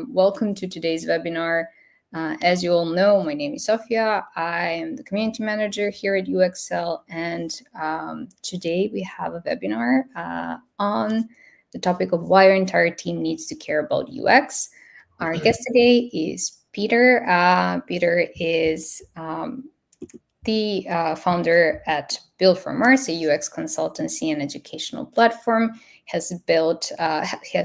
Welcome to today's webinar. As you all know, my name is Sofia. I am the community manager here at Uxcel, and today we have a webinar on the topic of why your entire team needs to care about UX. Our guest today is Peter. Peter is the founder at Built for Mars, a UX consultancy and educational platform. Has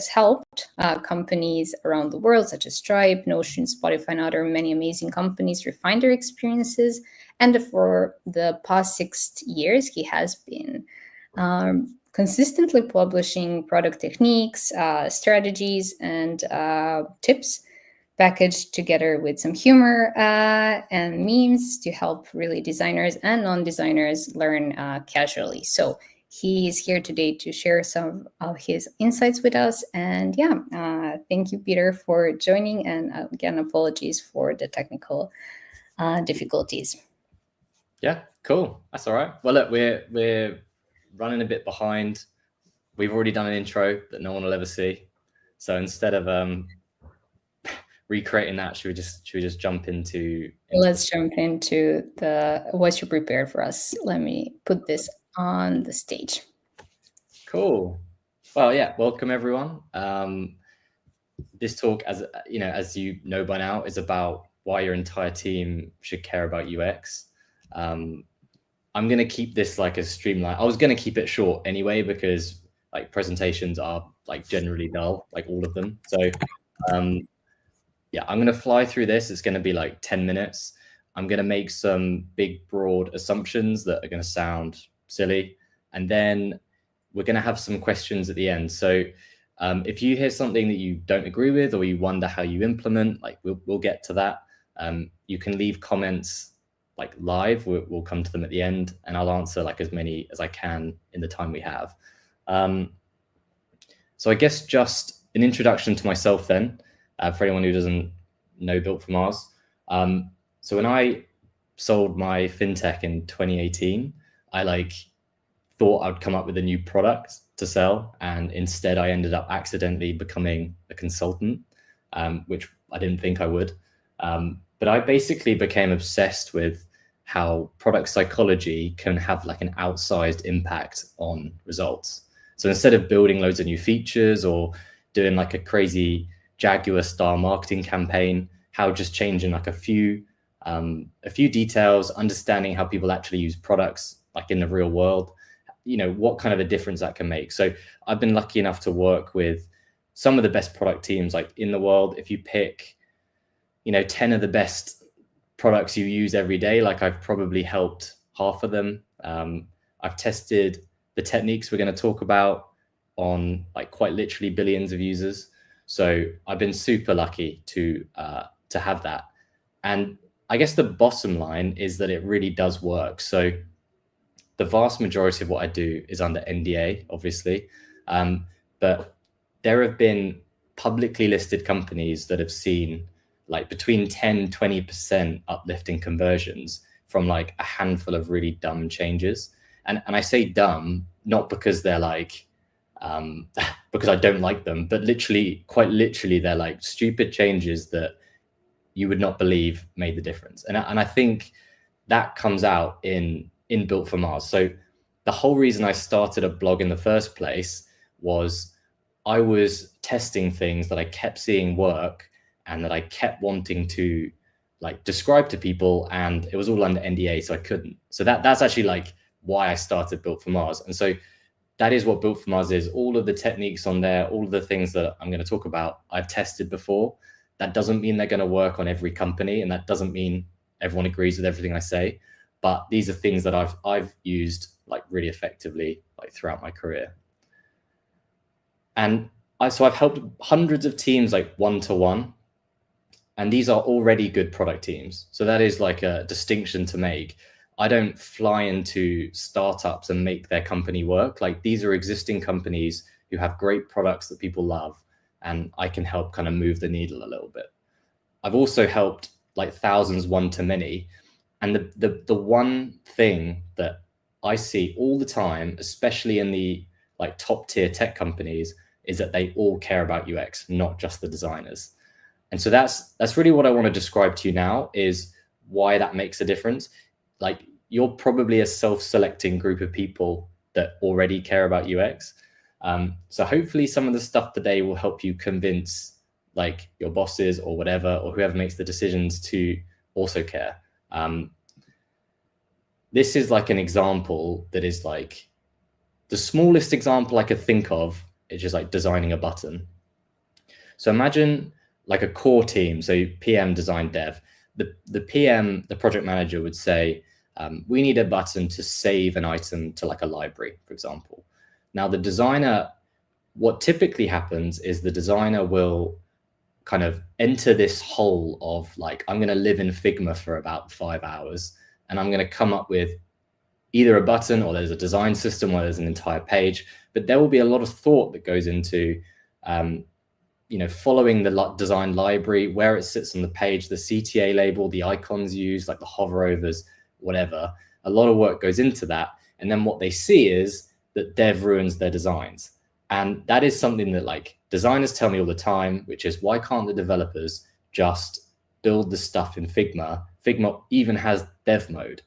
helped companies around the world, such as Stripe, Notion, Spotify, and other many amazing companies refine their experiences. And for the past 6 years, he has been consistently publishing product techniques, strategies, and tips, packaged together with some humor and memes to help really designers and non-designers learn casually. So he is here today to share some of his insights with us. And thank you, Peter, for joining. And again, apologies for the technical difficulties. Yeah, cool. That's all right. Well, look, we're running a bit behind. We've already done an intro that no one will ever see. So instead of recreating that, should we just jump into Let's jump into what you prepared for us. Let me put this on the stage. Cool. Well, yeah, welcome everyone. This talk, as you know by now, is about why your entire team should care about UX. I'm going to keep this like a streamline. I was going to keep it short anyway, because like presentations are like generally dull, like all of them. So yeah, I'm going to fly through this. It's going to be like 10 minutes. I'm going to make some big, broad assumptions that are going to sound silly. And then we're going to have some questions at the end. So if you hear something that you don't agree with, or you wonder how you implement, like we'll get to that. You can leave comments like live. We'll come to them at the end, and I'll answer like as many as I can in the time we have. So I guess just an introduction to myself then, for anyone who doesn't know Built for Mars. So when I sold my fintech in 2018, I thought I'd come up with a new product to sell, and instead I ended up accidentally becoming a consultant, which I didn't think I would. But I basically became obsessed with how product psychology can have like an outsized impact on results. So instead of building loads of new features or doing like a crazy Jaguar style marketing campaign, how just changing like a few details, understanding how people actually use products like in the real world, what kind of a difference that can make. So I've been lucky enough to work with some of the best product teams like in the world. If you pick 10 of the best products you use every day, like I've probably helped half of them. I've tested the techniques we're going to talk about on like quite literally billions of users. So I've been super lucky to have that. And I guess the bottom line is that it really does work. So the vast majority of what I do is under NDA, obviously. But there have been publicly listed companies that have seen like between 10, 20% uplift in conversions from like a handful of really dumb changes. And I say dumb, not because they're like, because I don't like them, but quite literally, they're like stupid changes that you would not believe made the difference. And I think that comes out in Built for Mars. So the whole reason I started a blog in the first place was I was testing things that I kept seeing work and that I kept wanting to like describe to people, and it was all under NDA, so I couldn't. So that's actually like why I started Built for Mars. And so that is what Built for Mars is. All of the techniques on there, all of the things that I'm going to talk about, I've tested before. That doesn't mean they're going to work on every company, and that doesn't mean everyone agrees with everything I say. But these are things that I've used like really effectively like throughout my career. And so I've helped hundreds of teams like one-to-one, and these are already good product teams. So that is like a distinction to make. I don't fly into startups and make their company work. Like these are existing companies who have great products that people love, and I can help kind of move the needle a little bit. I've also helped like thousands one-to-many. And the one thing that I see all the time, especially in the like top tier tech companies, is that they all care about UX, not just the designers. And so that's really what I want to describe to you now, is why that makes a difference. Like, you're probably a self-selecting group of people that already care about UX. So hopefully some of the stuff today will help you convince like your bosses or whatever, or whoever makes the decisions, to also care. This is like an example that is like the smallest example I could think of. It's just like designing a button. So imagine like a core team, so PM, design, dev. The PM, the project manager, would say, we need a button to save an item to like a library, for example. Now the designer, what typically happens is the designer will kind of enter this hole of like, I'm going to live in Figma for about 5 hours, and I'm going to come up with either a button, or there's a design system where there's an entire page. But there will be a lot of thought that goes into following the design library, where it sits on the page, the CTA label, the icons used, like the hover overs, whatever. A lot of work goes into that. And then what they see is that dev ruins their designs. And that is something that like designers tell me all the time, which is, why can't the developers just build the stuff in Figma? Figma even has dev mode.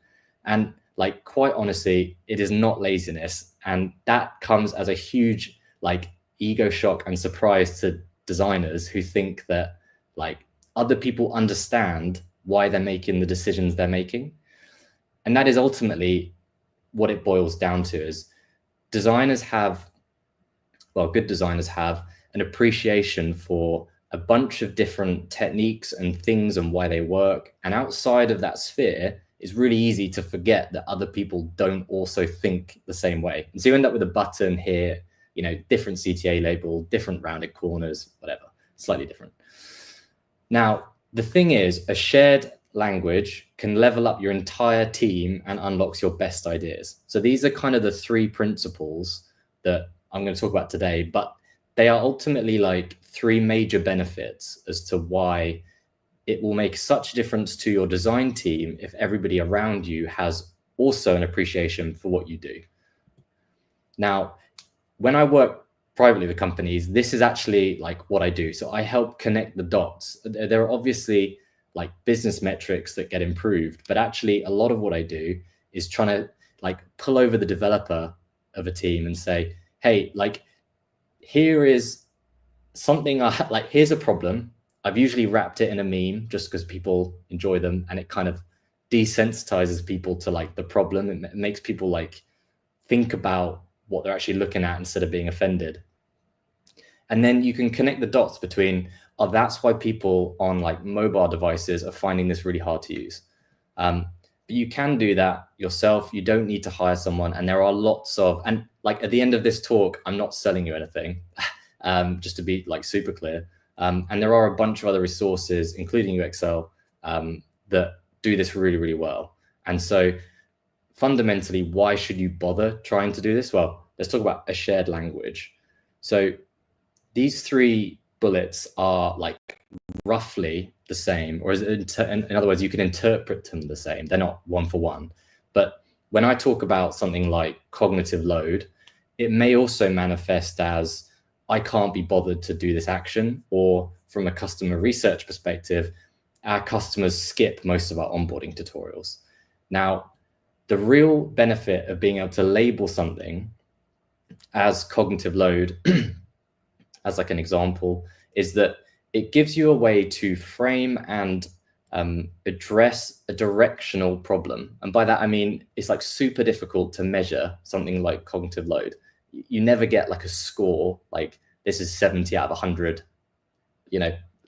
And like, quite honestly, it is not laziness. And that comes as a huge like ego shock and surprise to designers who think that like other people understand why they're making the decisions they're making. And that is ultimately what it boils down to, is designers have, well, good designers have an appreciation for a bunch of different techniques and things and why they work. And outside of that sphere, it's really easy to forget that other people don't also think the same way. And so you end up with a button here, different CTA label, different rounded corners, whatever, slightly different. Now, the thing is, a shared language can level up your entire team and unlocks your best ideas. So these are kind of the 3 principles that I'm going to talk about today, but they are ultimately like 3 major benefits as to why it will make such a difference to your design team if everybody around you has also an appreciation for what you do. Now, when I work privately with companies, this is actually like what I do. So I help connect the dots. There are obviously like business metrics that get improved, but actually a lot of what I do is trying to like pull over the developer of a team and say, hey, like, here is something here's a problem. I've usually wrapped it in a meme just because people enjoy them, and it kind of desensitizes people to like the problem. It makes people like think about what they're actually looking at instead of being offended. And then you can connect the dots between, oh, that's why people on like mobile devices are finding this really hard to use. But you can do that yourself. You don't need to hire someone. And there are lots of, and like at the end of this talk, I'm not selling you anything, just to be like super clear. And there are a bunch of other resources, including Uxcel, that do this really, really well. And so fundamentally, why should you bother trying to do this? Well, let's talk about a shared language. So these 3 bullets are like roughly the same, or in other words, you can interpret them the same. They're not one for one. But when I talk about something like cognitive load, it may also manifest as, I can't be bothered to do this action, or from a customer research perspective, our customers skip most of our onboarding tutorials. Now, the real benefit of being able to label something as cognitive load, as like an example, is that it gives you a way to frame and address a directional problem. And by that, I mean, it's like super difficult to measure something like cognitive load. You never get like a score, like this is 70 out of 100,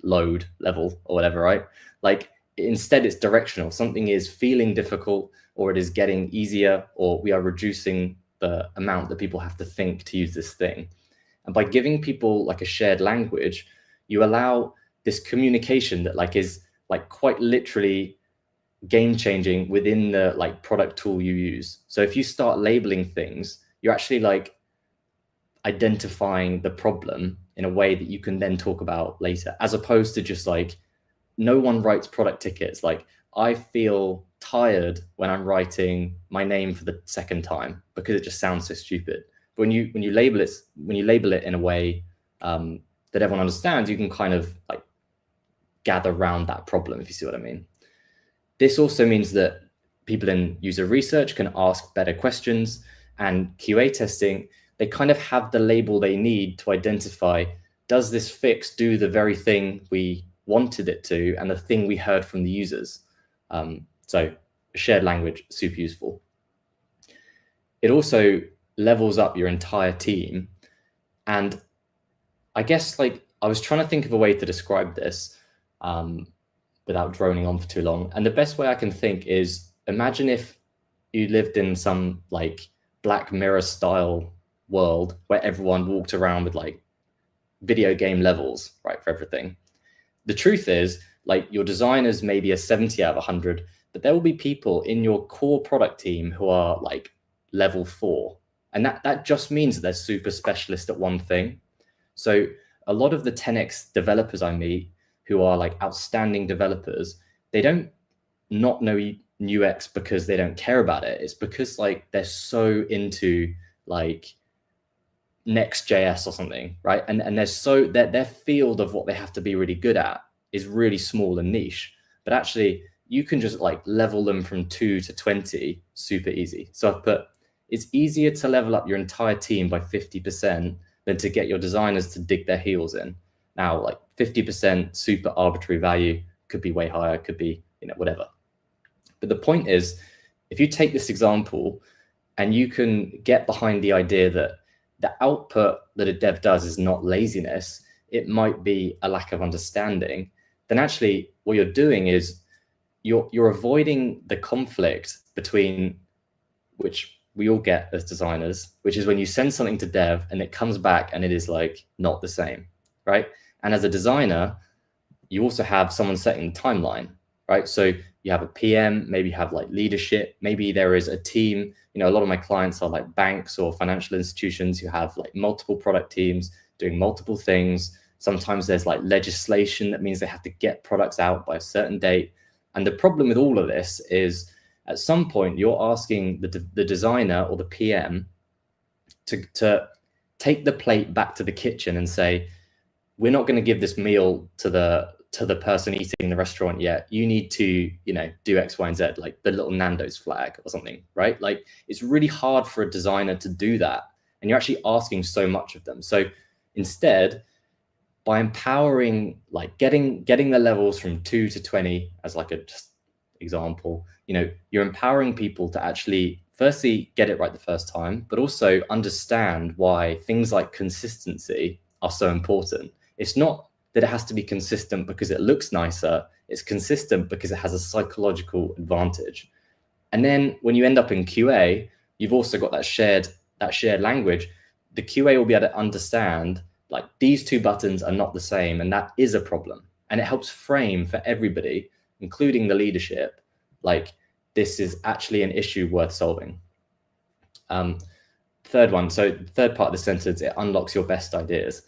load level or whatever, right? Like instead it's directional. Something is feeling difficult, or it is getting easier, or we are reducing the amount that people have to think to use this thing. And by giving people like a shared language, you allow this communication that like is like quite literally game changing within the like product tool you use. So if you start labeling things, you're actually like identifying the problem in a way that you can then talk about later, as opposed to just like, no one writes product tickets. Like, I feel tired when I'm writing my name for the 2nd time because it just sounds so stupid. But when you label it in a way that everyone understands, you can kind of like gather around that problem, if you see what I mean. This also means that people in user research can ask better questions, and QA testing, they kind of have the label they need to identify, does this fix do the very thing we wanted it to and the thing we heard from the users? So shared language, super useful. It also levels up your entire team. And I guess like I was trying to think of a way to describe this without droning on for too long. And the best way I can think is, imagine if you lived in some like Black Mirror style world where everyone walked around with like video game levels, right, for everything. The truth is, like, your designers may be a 70 out of 100, but there will be people in your core product team who are like level 4. And that just means that they're super specialist at one thing. So a lot of the 10x developers I meet who are like outstanding developers, they don't not know UX because they don't care about it. It's because like they're so into like Next.js or something, right? And they're so their field of what they have to be really good at is really small and niche. But actually, you can just like level them from 2 to 20 super easy. So I've put, it's easier to level up your entire team by 50% than to get your designers to dig their heels in. Now, like 50% super arbitrary value, could be way higher, could be, you know, whatever. But the point is, if you take this example and you can get behind the idea that the output that a dev does is not laziness, it might be a lack of understanding, then actually what you're doing is you're avoiding the conflict between, which we all get as designers, which is when you send something to dev and it comes back and it is like not the same, right? And as a designer, you also have someone setting the timeline, right? So you have a PM, maybe you have like leadership, maybe there is a team. You know, a lot of my clients are like banks or financial institutions who have like multiple product teams doing multiple things. Sometimes there's like legislation that means they have to get products out by a certain date. And the problem with all of this is at some point you're asking the designer or the PM to take the plate back to the kitchen and say, we're not going to give this meal to the person eating in the restaurant yet. You need to, you know, do X, Y, and Z, like the little Nando's flag or something, right? Like it's really hard for a designer to do that. And you're actually asking so much of them. So instead, by empowering, like getting the levels from 2 to 20 as like a just example, you know, you're empowering people to actually firstly get it right the first time, but also understand why things like consistency are so important. It's not that it has to be consistent because it looks nicer. It's consistent because it has a psychological advantage. And then when you end up in QA, you've also got that shared language. The QA will be able to understand like these two buttons are not the same, and that is a problem. And it helps frame for everybody, including the leadership, like this is actually an issue worth solving. Third one, so third part of the sentence, it unlocks your best ideas.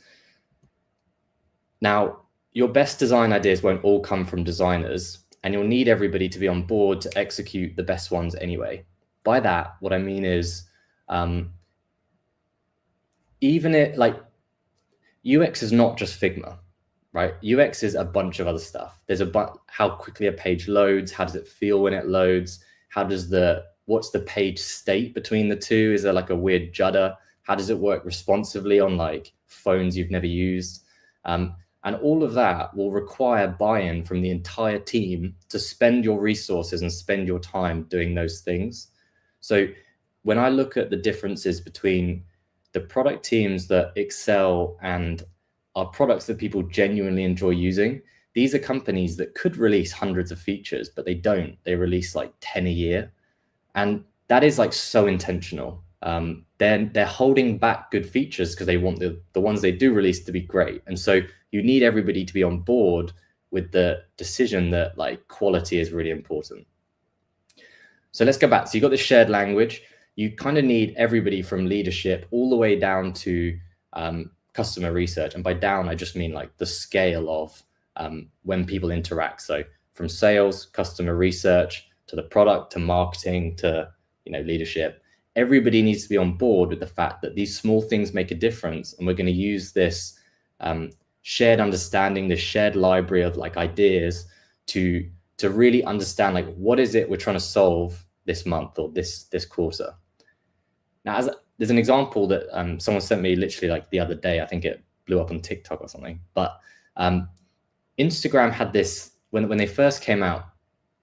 Now, your best design ideas won't all come from designers, and you'll need everybody to be on board to execute the best ones anyway. By that, what I mean is, even it like UX is not just Figma, right? UX is a bunch of other stuff. There's how quickly a page loads, how does it feel when it loads? What's the page state between the two? Is there like a weird judder? How does it work responsively on like phones you've never used? And all of that will require buy-in from the entire team to spend your resources and spend your time doing those things. So when I look at the differences between the product teams that excel and are products that people genuinely enjoy using, these are companies that could release hundreds of features, but they don't. They release like 10 a year. And that is like so intentional. They're holding back good features because they want the ones they do release to be great. And so you need everybody to be on board with the decision that like quality is really important. So let's go back. So you got this shared language. You kind of need everybody from leadership all the way down to customer research. And by down, I just mean like the scale of when people interact. So from sales, customer research, to the product, to marketing, to, you know, leadership. Everybody needs to be on board with the fact that these small things make a difference, and we're going to use this shared understanding, this shared library of like ideas to really understand like what is it we're trying to solve this month or this quarter. Now, there's an example that someone sent me literally like the other day. I think it blew up on TikTok or something. But Instagram had this when they first came out.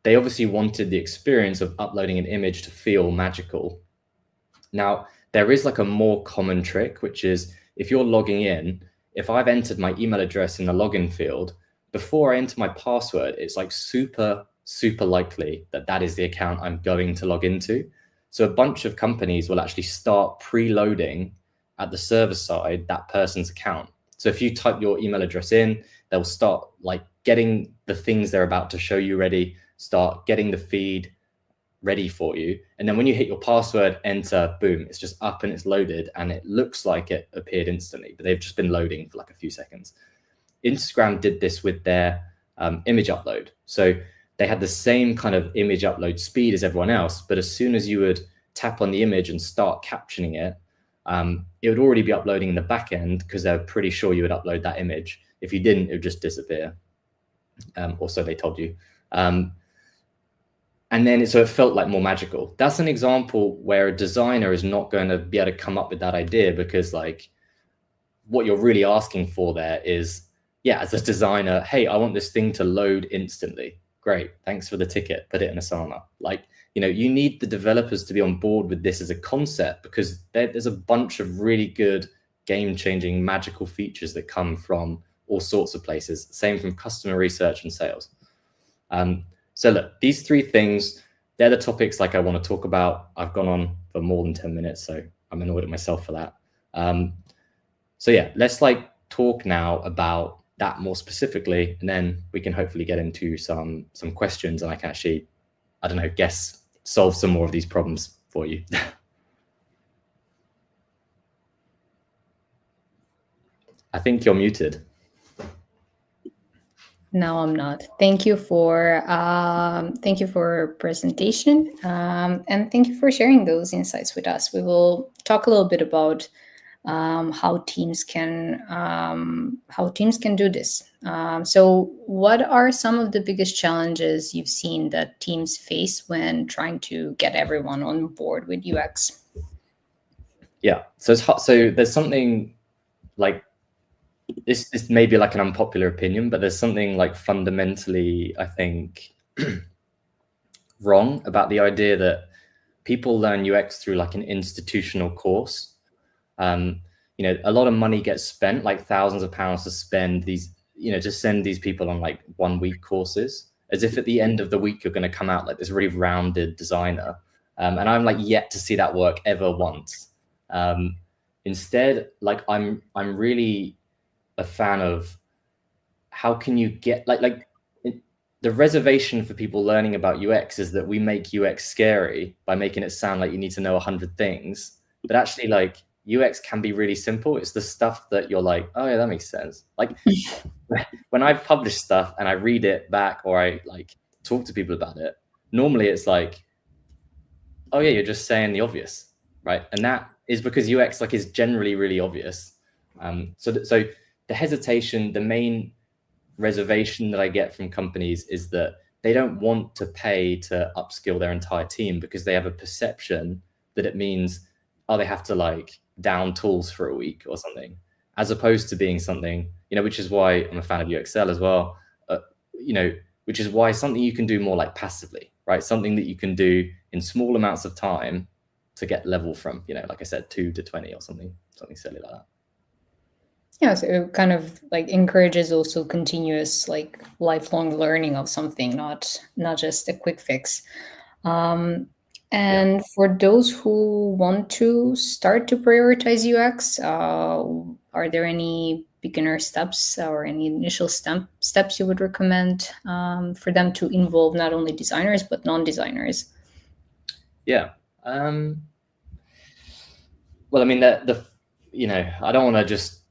They obviously wanted the experience of uploading an image to feel magical. Now, there is like a more common trick, which is if you're logging in, if I've entered my email address in the login field, before I enter my password, it's like super likely that that is the account I'm going to log into. So a bunch of companies will actually start preloading at the server side that person's account. So if you type your email address in, they'll start like getting the things they're about to show you ready, start getting the feed ready for you. And then when you hit your password, enter, boom, it's just up and it's loaded and it looks like it appeared instantly, but they've just been loading for like a few seconds. Instagram did this with their image upload. So they had the same kind of image upload speed as everyone else, but as soon as you would tap on the image and start captioning it, it would already be uploading in the back end because they're pretty sure you would upload that image. If you didn't, it would just disappear. Or so they told you. And then so it felt like more magical. That's an example where a designer is not going to be able to come up with that idea because like what you're really asking for there is, yeah, as a designer, hey, I want this thing to load instantly. Great, thanks for the ticket, put it in Asana. Like, you know, you need the developers to be on board with this as a concept because there's a bunch of really good game-changing magical features that come from all sorts of places. Same from customer research and sales. So look, these three things, they're the topics like I want to talk about. I've gone on for more than 10 minutes, so I'm annoyed at myself for that. So yeah, let's like talk now about that more specifically, and then we can hopefully get into some questions and I can actually, I don't know, solve some more of these problems for you. I think you're muted. No, I'm not. Thank you for presentation, and thank you for sharing those insights with us. We will talk a little bit about how teams can do this. So, what are some of the biggest challenges you've seen that teams face when trying to get everyone on board with UX? Yeah, so it's hard. So there's something like this may be like an unpopular opinion, but there's something like fundamentally, I think, wrong about the idea that people learn UX through like an institutional course. You know, a lot of money gets spent, like thousands of pounds to spend these, you know, to send these people on like 1 week courses, as if at the end of the week you're going to come out like this really rounded designer. And I'm like yet to see that work ever once. Instead, like I'm really a fan of how can you get the reservation for people learning about UX is that we make UX scary by making it sound like you need to know 100 things, but actually like UX can be really simple. It's the stuff that you're like, oh yeah, that makes sense. Like when I publish stuff and I read it back or I like talk to people about it, normally it's like, oh yeah, you're just saying the obvious, right? And that is because UX like is generally really obvious. So the hesitation, the main reservation that I get from companies is that they don't want to pay to upskill their entire team because they have a perception that it means, oh, they have to like down tools for a week or something, as opposed to being something, you know, which is why I'm a fan of Uxcel as well, you know, which is why something you can do more like passively, right? Something that you can do in small amounts of time to get level from, you know, like I said, 2 to 20 or something silly like that. Yeah, so it kind of like encourages also continuous like lifelong learning of something, not just a quick fix. And for those who want to start to prioritize UX, are there any beginner steps or any initial steps you would recommend for them to involve not only designers but non-designers? Yeah. Well, I mean, the you know, I don't want to just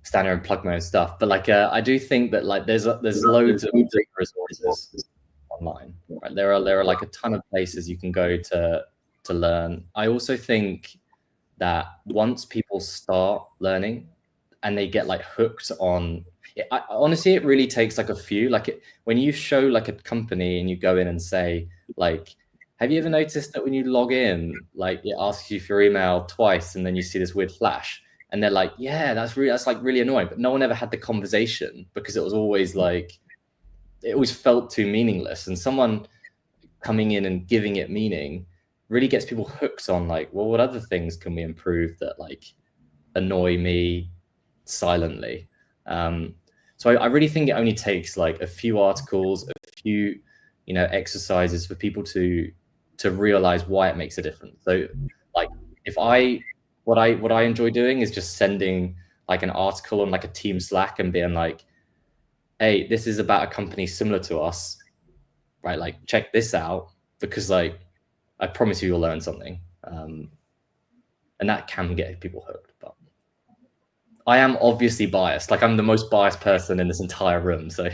stand here and plug my own stuff, but like I do think that like there's loads of resources online, right? There are like a ton of places you can go to learn. I also think that once people start learning, and they get like hooked on it. Honestly, it really takes like a few, like when you show like a company and you go in and say like, have you ever noticed that when you log in, like it asks you for your email twice and then you see this weird flash? And they're like, yeah, that's like really annoying. But no one ever had the conversation because it was always like, it always felt too meaningless. And someone coming in and giving it meaning really gets people hooked on like, well, what other things can we improve that like annoy me silently? So I really think it only takes like a few articles, a few, exercises for people to realize why it makes a difference. So like what I enjoy doing is just sending like an article on like a team Slack and being like, hey, this is about a company similar to us, right? Like check this out, because like I promise you'll learn something. And that can get people hooked. But I am obviously biased. Like I'm the most biased person in this entire room. So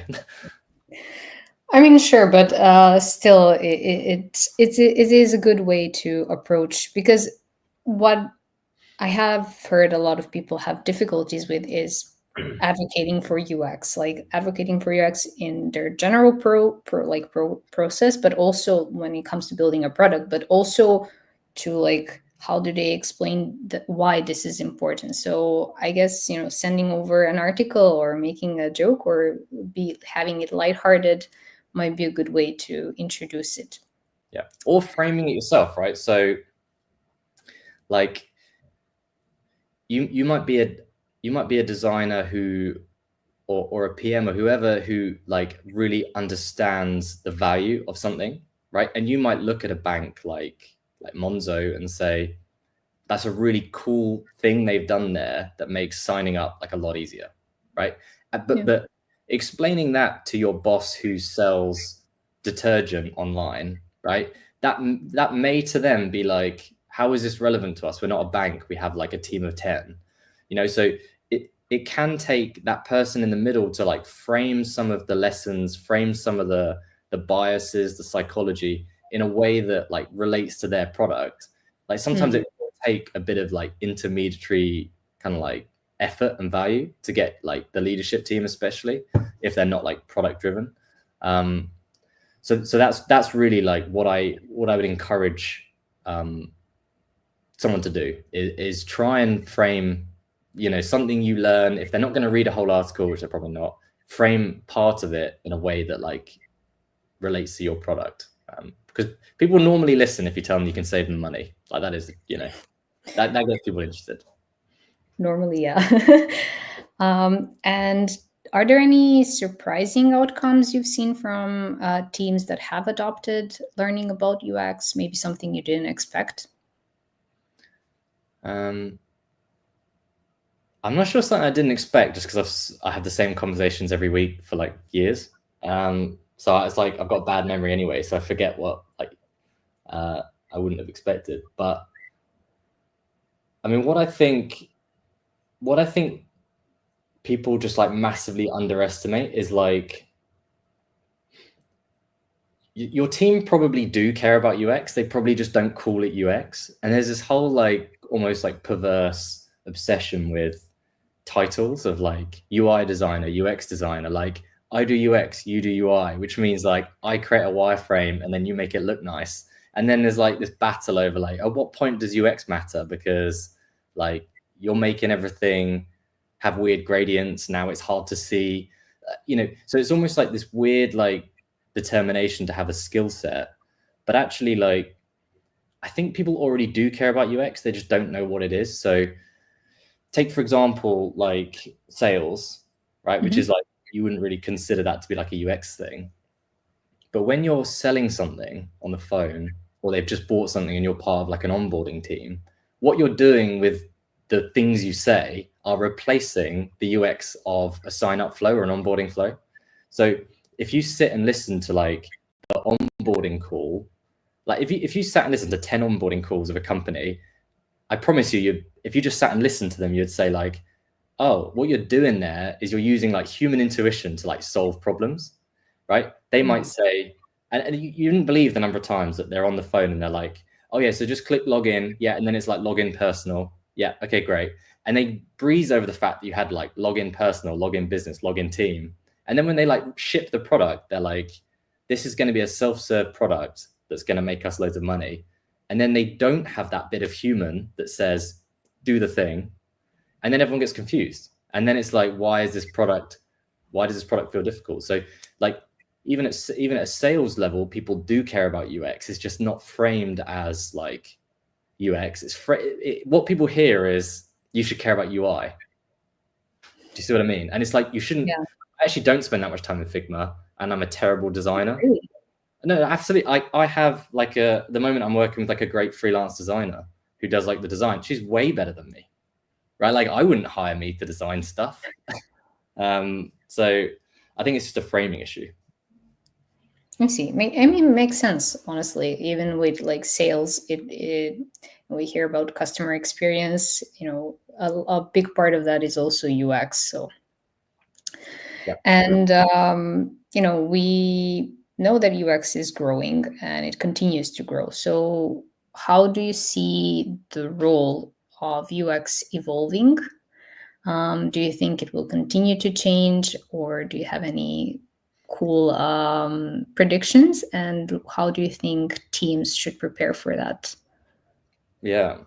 I mean, sure, but still, it is a good way to approach, because what I have heard a lot of people have difficulties with is advocating for UX, like advocating for UX in their general process, but also when it comes to building a product, but also to like how do they explain why this is important. So I guess sending over an article or making a joke or be having it lighthearted might be a good way to introduce it. yeah, or framing it yourself, right? So like you might be a designer who or a PM or whoever who like really understands the value of something, right? And you might look at a bank like Monzo and say, that's a really cool thing they've done there that makes signing up like a lot easier, right? But explaining that to your boss who sells detergent online, right? That may to them be like, how is this relevant to us? We're not a bank. We have like a team of 10, so it can take that person in the middle to like frame some of the lessons, frame some of the biases, the psychology in a way that like relates to their product. Like sometimes it will take a bit of like intermediary kind of like effort and value to get like the leadership team, especially if they're not like product driven. So that's really like what I would encourage someone to do is try and frame something you learn. If they're not going to read a whole article, which they're probably not, frame part of it in a way that like relates to your product, because people normally listen if you tell them you can save them money. Like that is that gets people interested. Normally, yeah. And are there any surprising outcomes you've seen from teams that have adopted learning about UX? Maybe something you didn't expect? I'm not sure something I didn't expect, just because I have the same conversations every week for like years. So it's like I've got a bad memory anyway, so I forget what like I wouldn't have expected. But I mean, what I think people just like massively underestimate is like your team probably do care about UX. They probably just don't call it UX. And there's this whole like almost like perverse obsession with titles of like UI designer, UX designer. Like I do UX, you do UI, which means like I create a wireframe and then you make it look nice. And then there's like this battle over like, at what point does UX matter? Because like you're making everything have weird gradients. Now it's hard to see, so it's almost like this weird like determination to have a skill set. But actually, like I think people already do care about UX. They just don't know what it is. So take, for example, like sales, right? Which is like, you wouldn't really consider that to be like a UX thing. But when you're selling something on the phone, or they've just bought something and you're part of like an onboarding team, what you're doing with the things you say are replacing the UX of a sign-up flow or an onboarding flow. So if you sit and listen to like the onboarding call, like if you sat and listened to 10 onboarding calls of a company, I promise you, if you just sat and listened to them, you'd say like, oh, what you're doing there is you're using like human intuition to like solve problems, right? They might say, and you didn't believe the number of times that they're on the phone and they're like, oh yeah, so just click login. Yeah. And then it's like login personal. Yeah. Okay, great. and they breeze over the fact that you had like login personal, login business, login team. And then when they like ship the product, they're like, this is going to be a self-serve product that's going to make us loads of money. And then they don't have that bit of human that says, do the thing. And then everyone gets confused. And then it's like, why does this product feel difficult? So like, even at a sales level, people do care about UX. It's just not framed as like UX. What people hear is you should care about UI. Do you see what I mean? And it's like, you shouldn't. Yeah. I actually don't spend that much time in Figma, and I'm a terrible designer. Really? No, absolutely. I have like the moment I'm working with like a great freelance designer who does like the design. She's way better than me, right? Like I wouldn't hire me to design stuff. So I think it's just a framing issue. I see. I mean, it makes sense, honestly. Even with like sales, we hear about customer experience. You know, a big part of that is also UX. So, Yeah. and you know, we know that UX is growing and it continues to grow. So, how do you see the role of UX evolving? Do you think it will continue to change, or do you have any cool predictions? And how do you think teams should prepare for that? Yeah.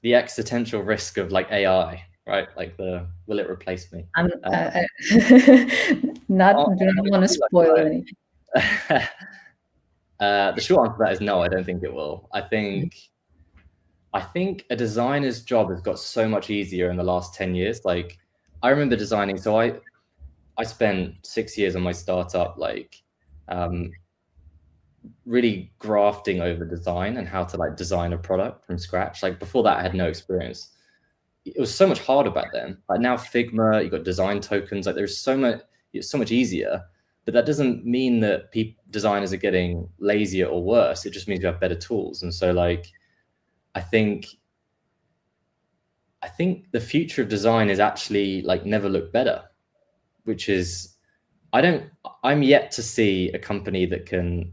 The existential risk of like AI, right? Like will it replace me? I'm Oh, do not want to spoil anything. the short answer to that is no, I don't think it will. I think a designer's job has got so much easier in the last 10 years. Like I remember designing, so I spent 6 years on my startup, like really grafting over design and how to like design a product from scratch. Like before that, I had no experience. It was so much harder back then. Like now Figma, you got design tokens, like there's so much, it's so much easier. But that doesn't mean that designers are getting lazier or worse. It just means we have better tools. And so like I think the future of design is actually like never look better, which is I'm yet to see a company that can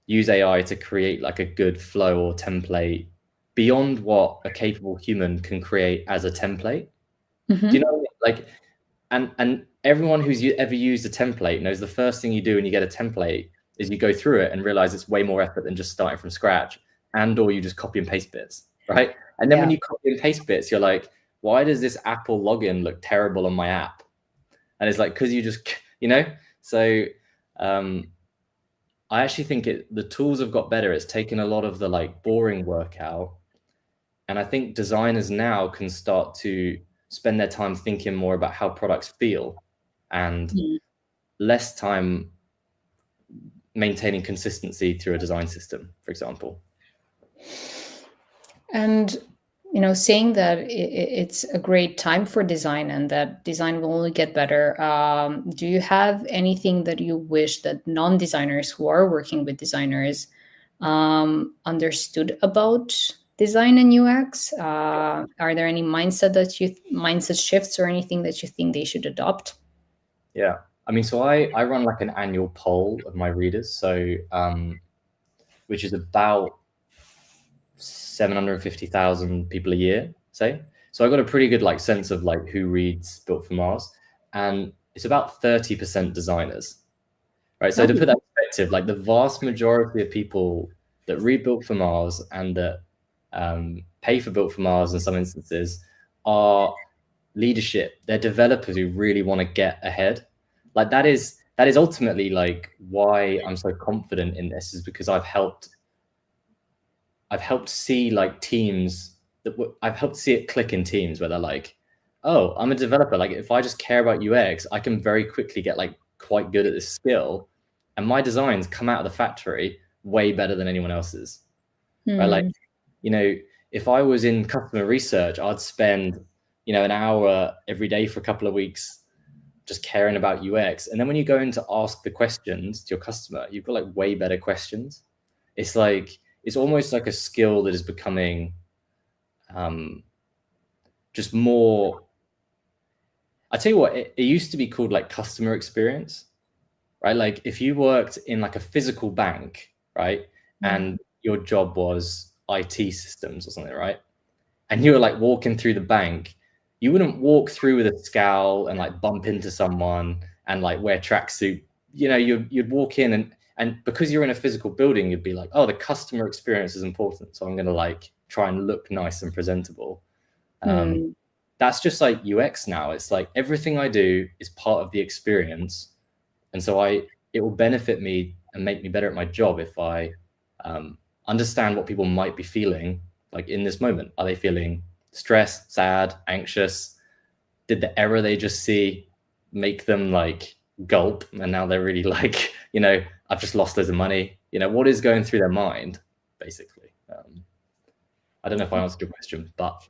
use AI to create like a good flow or template beyond what a capable human can create as a template. Mm-hmm. Do you know what I mean? Like, and everyone who's ever used a template knows the first thing you do when you get a template is you go through it and realize it's way more effort than just starting from scratch, and or you just copy and paste bits, right? And then when you copy and paste bits, you're like, why does this Apple login look terrible on my app? And it's like, because you just, you know, so I actually think the tools have got better. It's taken a lot of the like boring work out. And I think designers now can start to spend their time thinking more about how products feel and less time maintaining consistency through a design system, for example. And you know, saying that it's a great time for design and that design will only get better. Do you have anything that you wish that non-designers who are working with designers understood about design and UX? Are there any mindset shifts or anything that you think they should adopt? Yeah, I mean, so I run like an annual poll of my readers, so which is about 750,000 people a year, say. So I got a pretty good like sense of like who reads Built for Mars, and it's about 30% designers, right? So to put that in perspective, like the vast majority of people that read Built for Mars and that pay for Built for Mars in some instances are leadership. They're developers who really want to get ahead. Like that is ultimately like why I'm so confident in this, is because I've helped see like teams I've helped see it click in teams where they're like, oh, I'm a developer. Like if I just care about UX, I can very quickly get like quite good at this skill, and my designs come out of the factory way better than anyone else's. Right? Like, you know, if I was in customer research, I'd spend, you know, an hour every day for a couple of weeks just caring about UX. And then when you go in to ask the questions to your customer, you've got like way better questions. It's like, it's almost like a skill that is becoming just more. I tell you what, it used to be called like customer experience, right? Like if you worked in like a physical bank, right? And your job was IT systems or something, right? And you were like walking through the bank, you wouldn't walk through with a scowl and like bump into someone and like wear tracksuit. You know, you'd walk in and because you're in a physical building, you'd be like, oh, the customer experience is important, so I'm going to like try and look nice and presentable. That's just like UX now. It's like everything I do is part of the experience, and so it will benefit me and make me better at my job if I understand what people might be feeling like in this moment. Are they feeling stressed, sad, anxious? Did the error they just see make them like gulp and now they're really like, you know, I've just lost loads of money? You know, what is going through their mind, basically? I don't know if I answered your question, but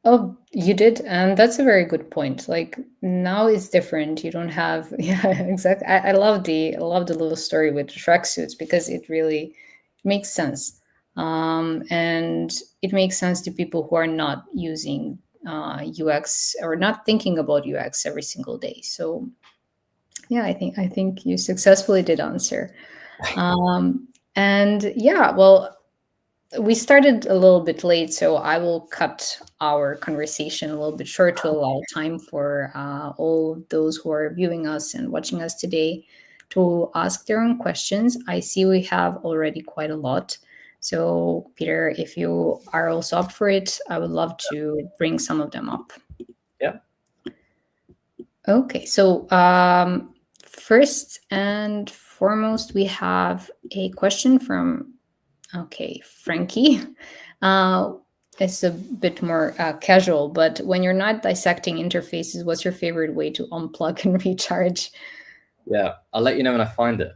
Oh, you did, and that's a very good point. Like now it's different. You don't have, yeah, exactly. I love the little story with the tracksuits because it really makes sense, and it makes sense to people who are not using UX or not thinking about UX every single day. So yeah, I think you successfully did answer. And yeah, well, we started a little bit late, so I will cut our conversation a little bit short to allow time for all those who are viewing us and watching us today to ask their own questions. I see we have already quite a lot. So, Peter, if you are also up for it, I would love to bring some of them up. yeah. Okay, so first and foremost, we have a question from, okay, Frankie. It's a bit more casual, but when you're not dissecting interfaces, what's your favorite way to unplug and recharge? Yeah, I'll let you know when I find it.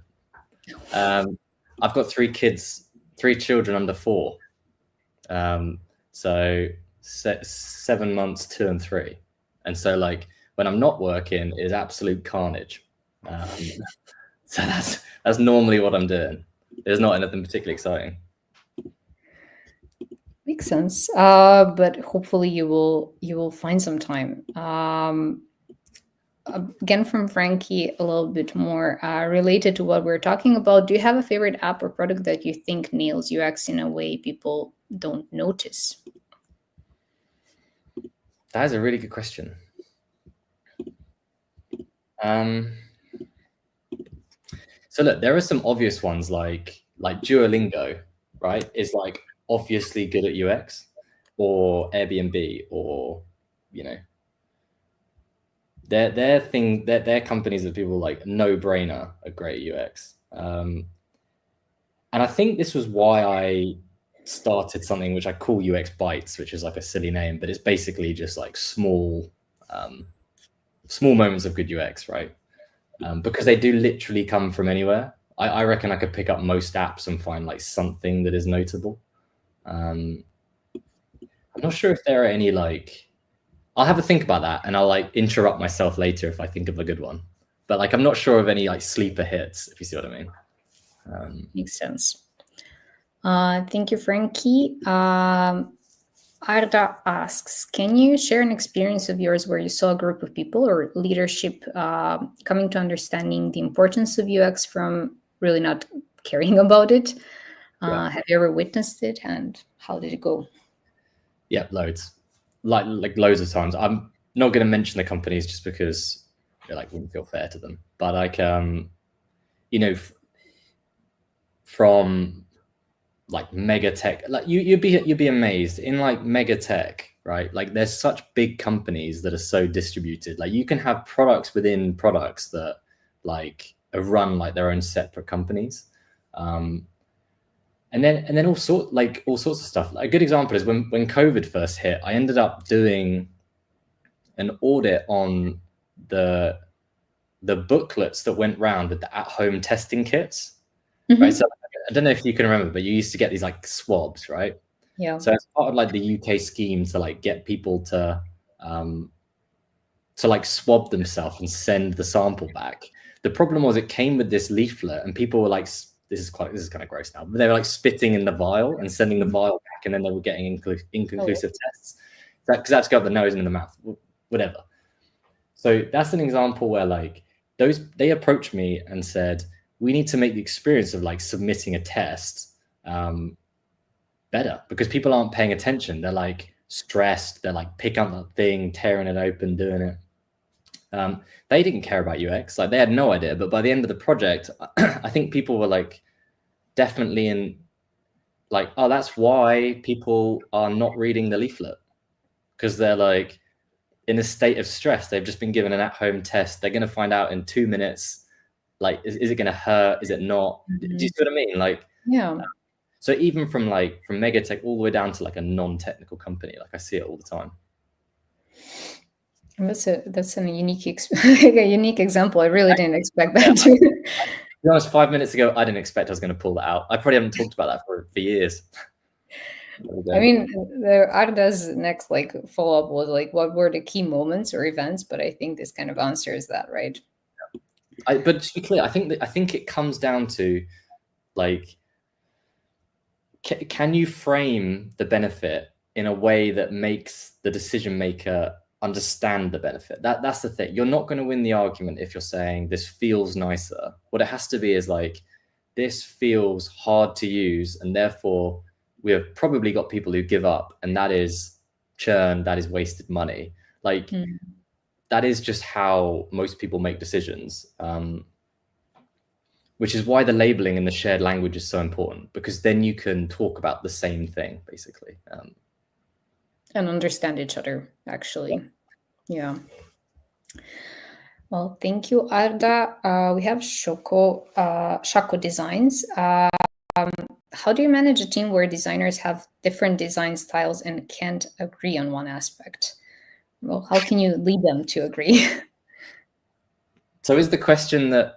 I've got three children under 4. So 7 months, 2 and 3. And so like when I'm not working, it is absolute carnage. So that's normally what I'm doing. There's not anything particularly exciting. Makes sense. But hopefully you will find some time. Again, from Frankie, a little bit more related to what we're talking about. Do you have a favorite app or product that you think nails UX in a way people don't notice? That is a really good question. So look, there are some obvious ones like Duolingo, right? Is like obviously good at UX, or Airbnb, or you know, their companies that people like no brainer are great at UX. And I think this was why I started something which I call UX Bytes, which is like a silly name, but it's basically just like small moments of good UX, right? Because they do literally come from anywhere. I reckon I could pick up most apps and find like something that is notable. I'm not sure if there are any like, I'll have a think about that and I'll like interrupt myself later if I think of a good one. But like, I'm not sure of any like sleeper hits, if you see what I mean. Makes sense. Thank you, Frankie. Arda asks, can you share an experience of yours where you saw a group of people or leadership coming to understanding the importance of UX from really not caring about it? Yeah. Have you ever witnessed it, and how did it go? Yeah, loads. Like loads of times. I'm not going to mention the companies just because it like wouldn't feel fair to them. But like, you know, from like mega tech, like you'd be amazed in like mega tech, right? Like there's such big companies that are so distributed. Like you can have products within products that like are run like their own separate companies. And then all sorts of stuff. Like a good example is when COVID first hit, I ended up doing an audit on the booklets that went round with the at-home testing kits. Mm-hmm. Right. So I don't know if you can remember, but you used to get these like swabs, right? Yeah. So it's part of like the UK scheme to like get people to like swab themselves and send the sample back. The problem was it came with this leaflet and people were like, this is kind of gross now, but they were like spitting in the vial and sending the vial back, and then they were getting inconclusive tests because that's got the nose and in the mouth, whatever. So that's an example where like they approached me and said, we need to make the experience of like submitting a test better because people aren't paying attention. They're like, stressed. They're like picking up that thing, tearing it open, doing it. They didn't care about UX. Like they had no idea. But by the end of the project, I think people were like definitely in like, oh, that's why people are not reading the leaflet, because they're like in a state of stress. They've just been given an at-home test. They're going to find out in 2 minutes, like, is it going to hurt? Is it not? Do you see what I mean? Like, Yeah. So even from mega tech all the way down to like a non-technical company, like I see it all the time. And that's a unique a unique example. I really didn't expect that. To be honest, 5 minutes ago, I didn't expect I was going to pull that out. I probably haven't talked about that for years. I mean, Arda's next follow up was like, what were the key moments or events? But I think this kind of answers that, right? But to be clear, I think it comes down to like, can you frame the benefit in a way that makes the decision maker understand the benefit? That's the thing. You're not going to win the argument if you're saying this feels nicer. What it has to be is like, this feels hard to use, and therefore we have probably got people who give up, and that is churn, that is wasted money. Like that is just how most people make decisions. Which is why the labeling and the shared language is so important, because then you can talk about the same thing, basically. And understand each other, actually. Yeah. Well, thank you, Arda. We have Shako Designs. How do you manage a team where designers have different design styles and can't agree on one aspect? Well, how can you lead them to agree? So is the question that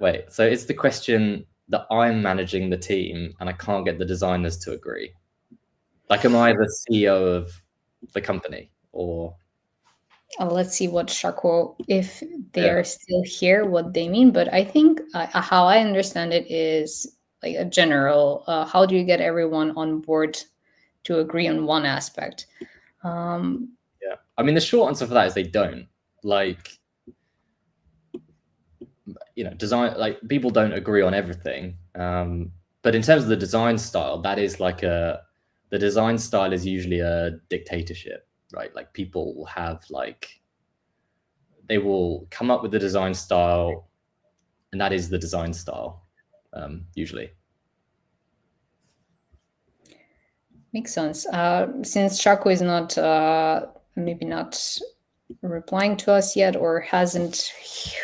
I'm managing the team and I can't get the designers to agree? Like, am I the CEO of the company, or? Let's see what Shako, if they are still here, what they mean. But I think how I understand it is like a general, how do you get everyone on board to agree on one aspect? Yeah, I mean, the short answer for that is they don't. Like, design, like, people don't agree on everything. But in terms of the design style, that is like the design style is usually a dictatorship, right? Like, people will have they will come up with the design style, and that is the design style, usually. Makes sense. Since Shako is not maybe not replying to us yet, or hasn't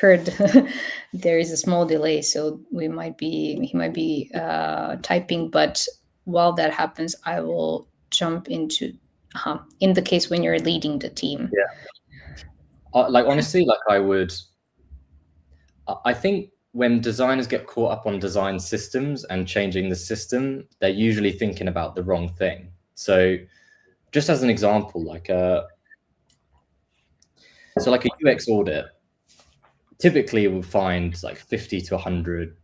heard, there is a small delay, so he might be typing. But while that happens, I will jump into in the case when you're leading the team. Yeah. Honestly, I think when designers get caught up on design systems and changing the system, they're usually thinking about the wrong thing. So just as an example, like a UX audit, typically we'll find like 50 to 100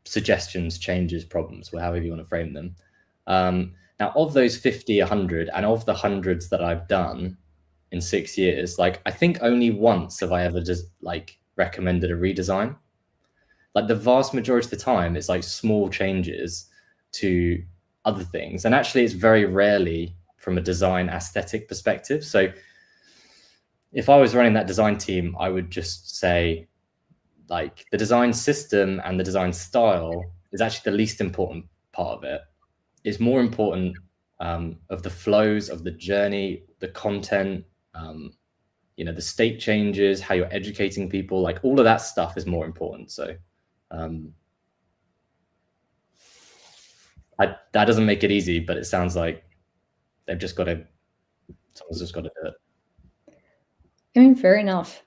suggestions, changes, problems, or however you want to frame them. Now, of those 50, 100, and of the hundreds that I've done in 6 years, I think only once have I ever just recommended a redesign. Like, the vast majority of the time, it's like small changes to other things. And actually, it's very rarely from a design aesthetic perspective. So if I was running that design team, I would just say, like, the design system and the design style is actually the least important part of it. It's more important of the flows of the journey, the content, the state changes, how you're educating people, like all of that stuff is more important. So that doesn't make it easy, but it sounds like someone's just got to do it. I mean, fair enough.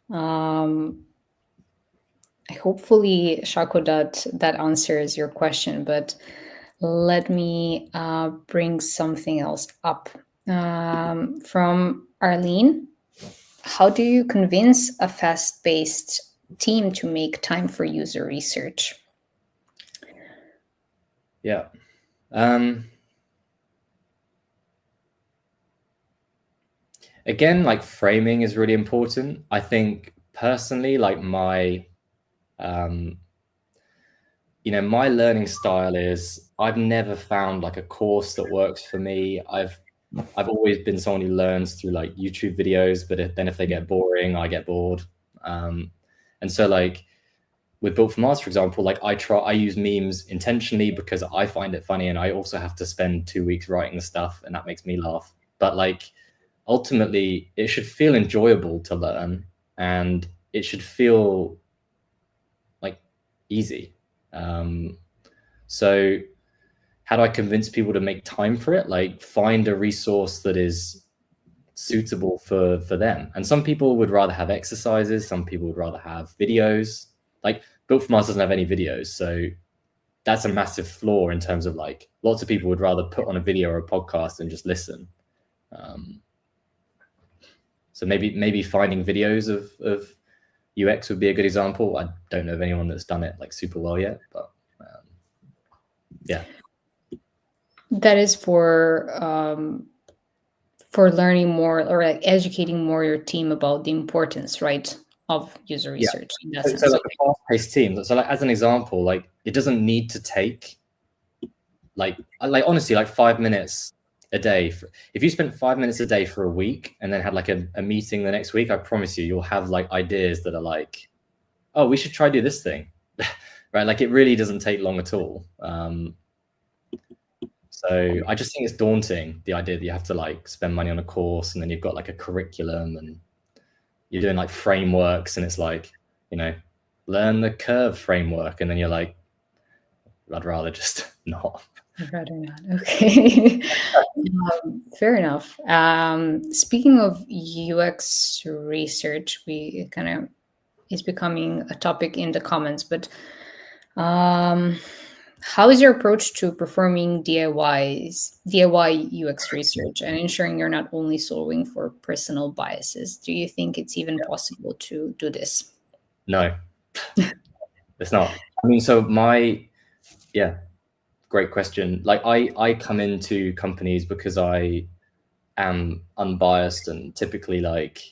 Hopefully, Shako, that answers your question, but let me bring something else up. From Arlene, how do you convince a fast-paced team to make time for user research? Yeah. Again, like, framing is really important. I think personally, like, my my learning style is, I've never found like a course that works for me. I've I've always been someone who learns through like YouTube videos, but if they get boring, I get bored. And so like with Built for Mars, for example, like I use memes intentionally because I find it funny, and I also have to spend 2 weeks writing the stuff, and that makes me laugh. But like ultimately, it should feel enjoyable to learn, and it should feel like easy. So how do I convince people to make time for it? Like find a resource that is suitable for them. And some people would rather have exercises, some people would rather have videos. Like Built for Mars doesn't have any videos, so that's a massive flaw in terms of like lots of people would rather put on a video or a podcast and just listen. So maybe finding videos of UX would be a good example. I don't know of anyone that's done it like super well yet, but yeah. That is for learning more, or like educating more your team about the importance, right, of user research. Yeah. In that sense. So like a fast-paced team. So like as an example, like it doesn't need to take like honestly like 5 minutes a day. If you spent 5 minutes a day for a week and then had like a meeting the next week, I promise you, you'll have like ideas that are like, oh, we should try do this thing, right? Like it really doesn't take long at all. So I just think it's daunting, the idea that you have to like spend money on a course and then you've got like a curriculum and you're doing like frameworks, and it's like, learn the curve framework, and then you're like, I'd rather just not. I'd rather not. Okay. Fair enough. Speaking of UX research, we kind of is becoming a topic in the comments, but how is your approach to performing DIY UX research and ensuring you're not only solving for personal biases? Do you think it's even possible to do this? No, it's not. I mean, so great question. Like I come into companies because I am unbiased and typically like,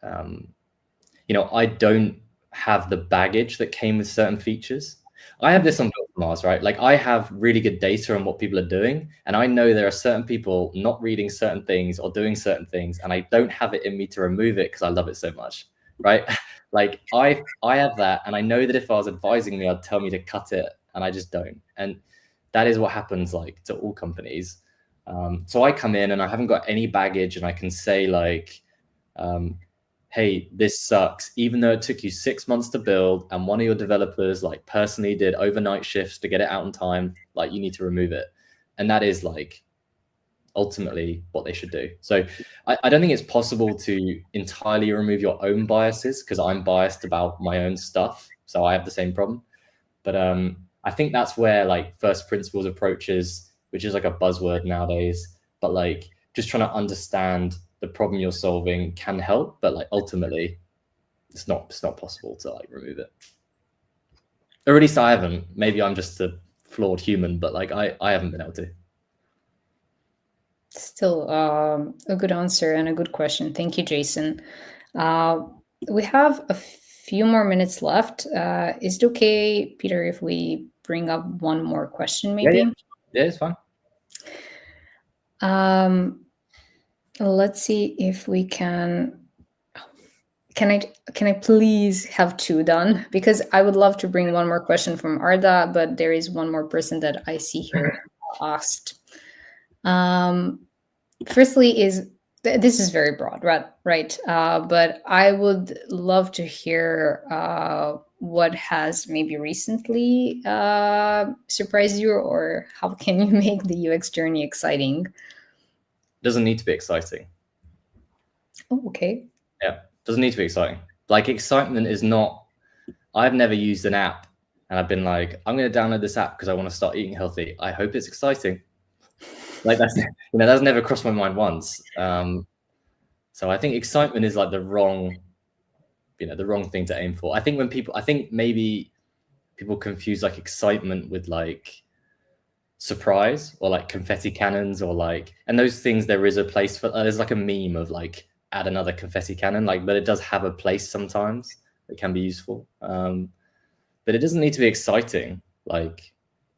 I don't have the baggage that came with certain features. I have this on Built for Mars, right? Like I have really good data on what people are doing, and I know there are certain people not reading certain things or doing certain things, and I don't have it in me to remove it because I love it so much, right? Like I have that, and I know that if I was advising me, I'd tell me to cut it, and I just don't. And that is what happens like to all companies. So I come in and I haven't got any baggage, and I can say like, hey, this sucks, even though it took you 6 months to build and one of your developers like personally did overnight shifts to get it out in time, like you need to remove it. And that is like ultimately what they should do. So I don't think it's possible to entirely remove your own biases, because I'm biased about my own stuff, so I have the same problem. But I think that's where like first principles approaches, which is like a buzzword nowadays, but like just trying to understand the problem you're solving can help, but like ultimately it's not possible to like remove it. Or at least I haven't. Maybe I'm just a flawed human, but like I haven't been able to. Still a good answer and a good question. Thank you, Jason. We have a few more minutes left. Is it okay, Peter, if we bring up one more question maybe? Yeah, it's fine. Let's see if we can. Can I please have two done? Because I would love to bring one more question from Arda, but there is one more person that I see here asked. Firstly, this is very broad, right? But I would love to hear what has maybe recently surprised you, or how can you make the UX journey exciting? Doesn't need to be exciting. Oh, okay. Yeah, doesn't need to be exciting. Like excitement is not, I've never used an app and I've been like, I'm going to download this app because I want to start eating healthy. I hope it's exciting. Like that's, that's never crossed my mind once. So I think excitement is like the wrong thing to aim for. I think maybe people confuse like excitement with like surprise or like confetti cannons or like, and those things there is a place for. There's like a meme of like add another confetti cannon, like, but it does have a place sometimes that can be useful. But it doesn't need to be exciting. Like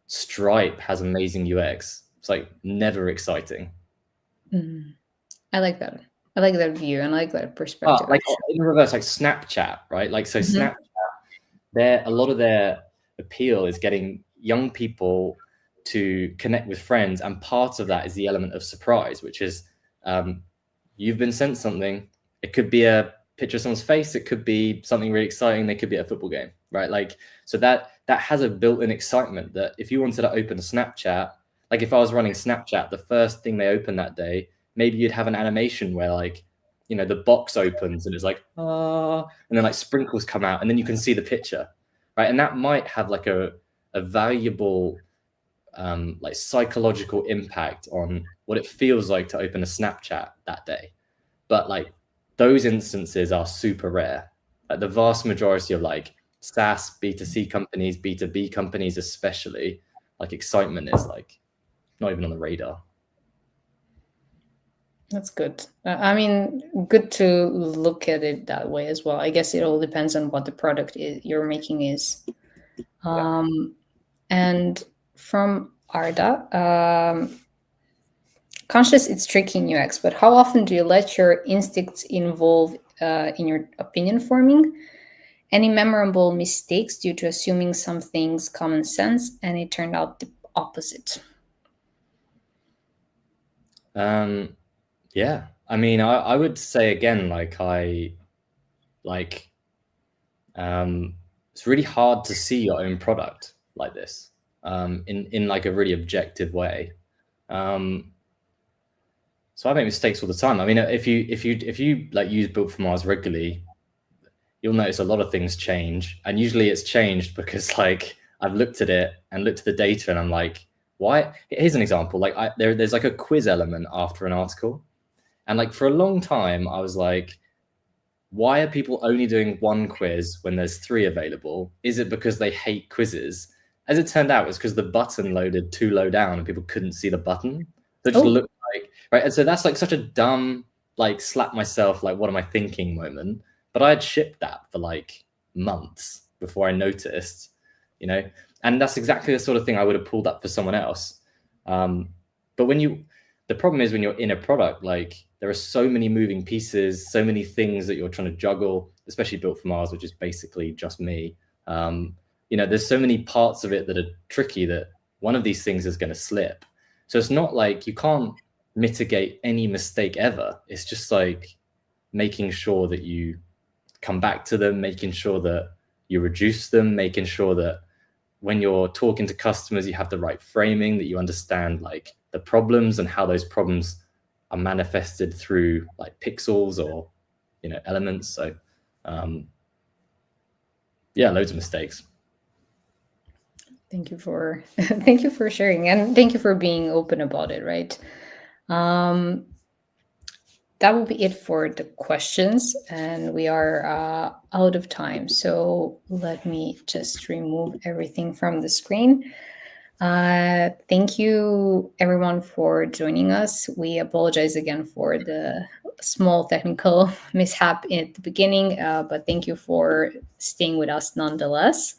Stripe has amazing UX. It's like never exciting. I like that. I like that view and I like that perspective. Like Actually. in reverse, like Snapchat, right? Like so, Mhm. Snapchat, a lot of their appeal is getting young people to connect with friends, and part of that is the element of surprise, which is you've been sent something. It could be a picture of someone's face. It could be something really exciting. They could be at a football game, right? Like so that has a built-in excitement that if you wanted to open a Snapchat, like if I was running Snapchat, the first thing they open that day, maybe you'd have an animation where like the box opens and it's like and then like sprinkles come out and then you can see the picture, right? And that might have like a valuable like psychological impact on what it feels like to open a Snapchat that day. But like those instances are super rare. Like the vast majority of like SaaS B2C companies, B2B companies especially, like excitement is like not even on the radar. That's good. I mean, good to look at it that way as well. I guess it all depends on what the product you're making is. And from Arda, conscious it's tricky in UX, but how often do you let your instincts involve in your opinion forming? Any memorable mistakes due to assuming something's common sense and it turned out the opposite? Yeah, I mean, I would say again, like it's really hard to see your own product like this in like a really objective way. So I make mistakes all the time. I mean, if you like use Built for Mars regularly, you'll notice a lot of things change, and usually it's changed because like I've looked at it and looked at the data, and I'm like, why? Here's an example. Like there's like a quiz element after an article, and like for a long time I was like, why are people only doing one quiz when there's 3 available? Is it because they hate quizzes? As it turned out, it's because the button loaded too low down and people couldn't see the button. So it just looked like, right? And so that's like such a dumb, like slap myself, like, what am I thinking moment? But I had shipped that for like months before I noticed, and that's exactly the sort of thing I would have pulled up for someone else. But the problem is when you're in a product, like there are so many moving pieces, so many things that you're trying to juggle, especially Built for Mars, which is basically just me. There's so many parts of it that are tricky that one of these things is going to slip. So it's not like you can't mitigate any mistake ever. It's just like making sure that you come back to them, making sure that you reduce them, making sure that when you're talking to customers, you have the right framing, that you understand like the problems and how those problems are manifested through like pixels or elements. So yeah, loads of mistakes. Thank you for thank you for sharing and thank you for being open about it, right? That will be it for the questions, and we are out of time. So let me just remove everything from the screen. Thank you, everyone, for joining us. We apologize again for the small technical mishap at the beginning, but thank you for staying with us nonetheless.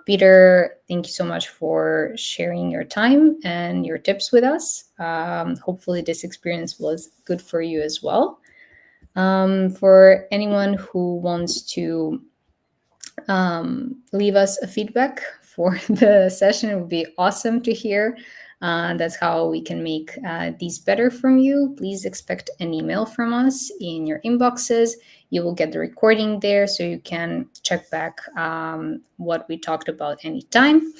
Peter, thank you so much for sharing your time and your tips with us. Hopefully, this experience was good for you as well. For anyone who wants to leave us a feedback for the session, it would be awesome to hear. That's how we can make these better from you. Please expect an email from us in your inboxes. You will get the recording there so you can check back what we talked about anytime.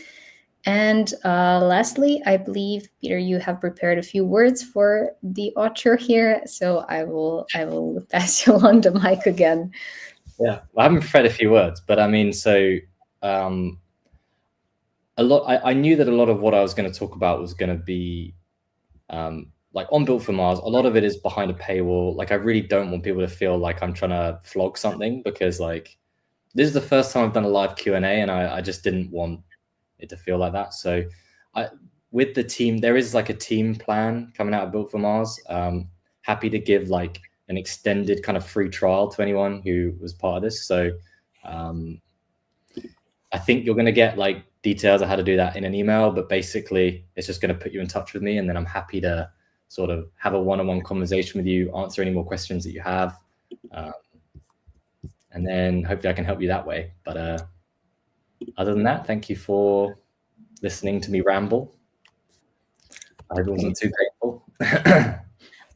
And lastly, I believe, Peter, you have prepared a few words for the author here. So I will pass you along the mic again. Yeah, I haven't prepared a few words, but I mean, so a lot. I knew that a lot of what I was going to talk about was going to be like on Built for Mars. A lot of it is behind a paywall. Like I really don't want people to feel like I'm trying to flog something, because like this is the first time I've done a live Q&A, and I just didn't want it to feel like that. So with the team, there is like a team plan coming out of Built for Mars. Happy to give like an extended kind of free trial to anyone who was part of this. So I think you're going to get like details of how to do that in an email, but basically it's just going to put you in touch with me, and then I'm happy to sort of have a one-on-one conversation with you, answer any more questions that you have. And then hopefully I can help you that way. But other than that, thank you for listening to me ramble. I hope it wasn't too painful.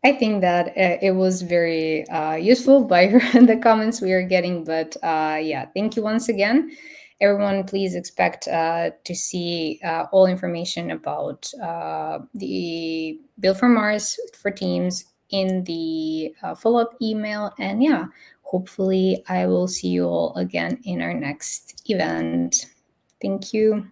I think that it was very useful by the comments we are getting. But yeah, thank you once again. Everyone, please expect to see all information about the Build for Mars for Teams in the follow-up email. And yeah, hopefully I will see you all again in our next event. Thank you.